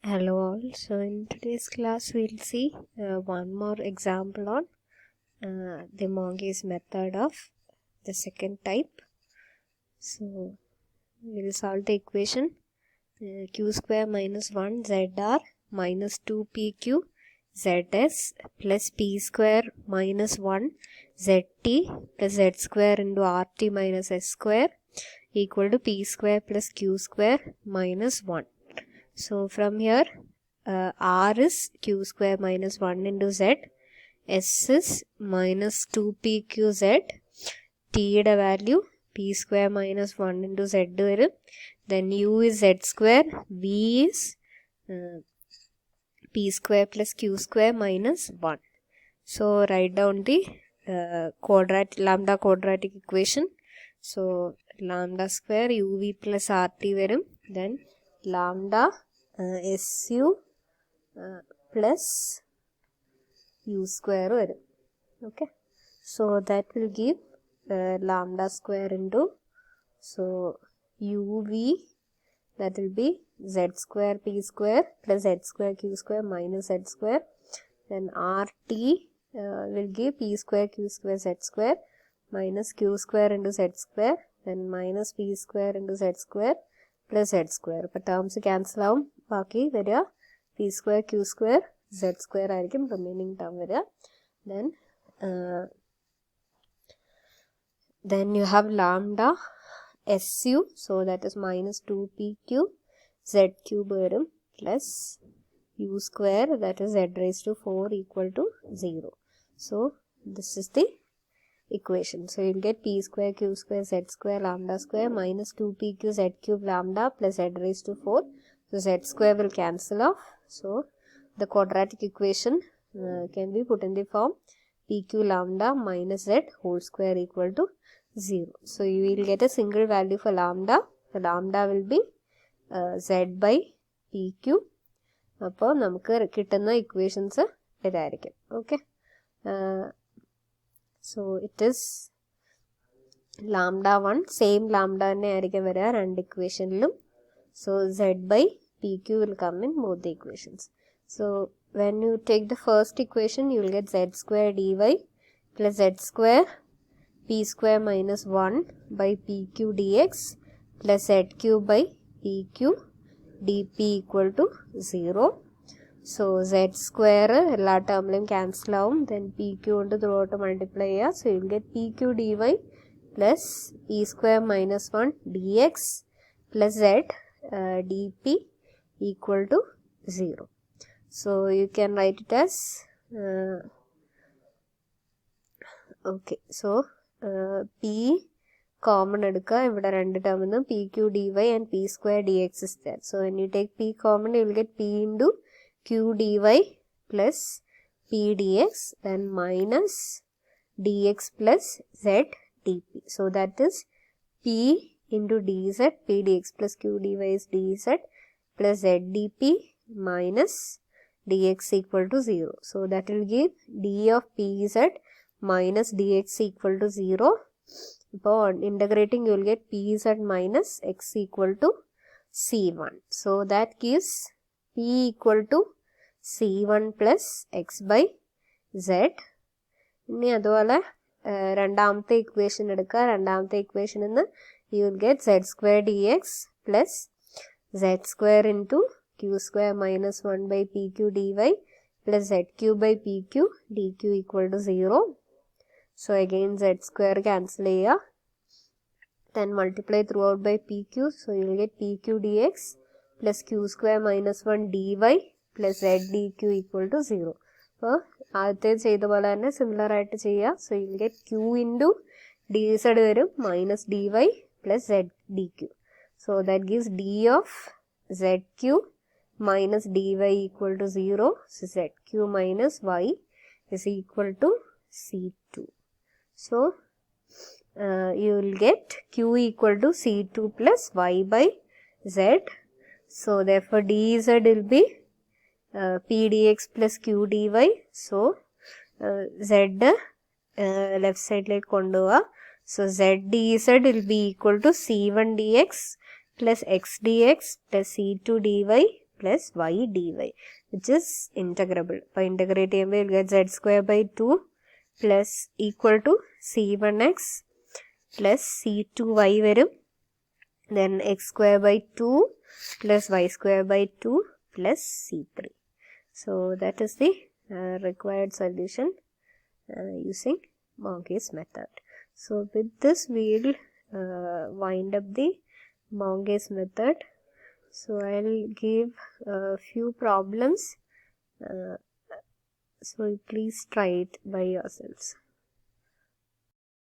Hello all. So in today's class we'll see one more example on the monge's method of the second type. So we'll solve the equation q square minus 1 zr minus 2pq zs plus p square minus 1 zt plus z square into rt minus s square equal to p square plus q square minus 1. So from here r is q square minus 1 into z, s is minus 2pqz, t യുടെ value p square minus 1 into z വരും, then u is z square, v is p square plus q square minus 1. So write down the lambda quadratic equation. So lambda square uv plus rt വരും, then lambda su plus u square varum. Okay, so that will give lambda square into, so uv, that will be z square p square plus z square q square minus z square, then rt will give p square q square z square minus q square into z square, then minus p square into z square plus z square. അപ്പോൾ terms cancel ആവും, ബാക്കി വരിക p square q square z square ആയിരിക്കും remaining term വരിക. Then you have lambda su, so that is minus 2pq z cube വരും plus u square, that is z raised to 4 equal to 0. So this is the equation. So you'll get p square q square z square lambda square minus 2pq z cube lambda plus z raised to 4. So z square will cancel off. So the quadratic equation can be put in the form pq lambda minus z whole square equal to 0. So you will get a single value for lambda. The lambda will be z by pq. അപ്പോൾ നമുക്ക് കിട്ടുന്ന equations ഇതായിരിക്കും. Okay, so it is lambda 1, same lambda തന്നെ ആയിരിക്കും വരിക രണ്ട് ഇക്വേഷനിലും. So z by pq will come in both the equations. So when you take the first equation, you will get z square dy plus z square p square minus 1 by pq dx plus z cube by pq dp equal to 0. So z square എല്ലാ ടേമിലും cancel ആവും, then pq കൊണ്ട് through out multiply ചെയ്യുക. So you will get pq dy plus p square minus 1 dx plus z dp equal to 0. So you can write it as okay, so p common എടുക്കുക, ഇവിടെ രണ്ട് ടേമിൽ നിന്നും pq dy and p square dx is there. So when you take p common, you will get p into q dy plus p dx, then minus dx plus z dp. So that is p into dz, p dx plus q dy is dz plus z dp minus dx equal to 0. So that will give d of pz minus dx equal to 0. Upon integrating, you will get pz minus x equal to c1. So that gives p equal to c1 plus x by z. ഇനി അതുപോലെ രണ്ടാമത്തെ equation എടുക്കുക. രണ്ടാമത്തെ equation നിന്ന് you will get z square dx plus z square into q square minus 1 by pq dy plus z cube by pq dq equal to 0. So again z square cancel ചെയ്യുക, then multiply throughout by pq. So you will get pq dx plus q square minus 1 dy plus z dq equal to 0. അപ്പോൾ ആദ്യത്തെ ചെയ്ത പോലെ തന്നെ similar ആയിട്ട് ചെയ്യുക. So you will get q into dz വരും minus dy plus z dq. So that gives d of zq minus dy equal to 0. So zq minus y is equal to c2. So you will get q equal to c2 plus y by z. So therefore dz will be p dx plus q dy. So z left side like konduva. So z dz will be equal to c1 dx plus x dx plus c2 dy plus y dy, which is integrable. By integrate we'll get z square by 2 plus equal to c1x plus c2y varum. Then x square by 2 plus y square by 2 plus c3. So that is the required solution using monge's method. So with this we'll wind up the monge's method. So I'll give a few problems. So please try it by yourselves.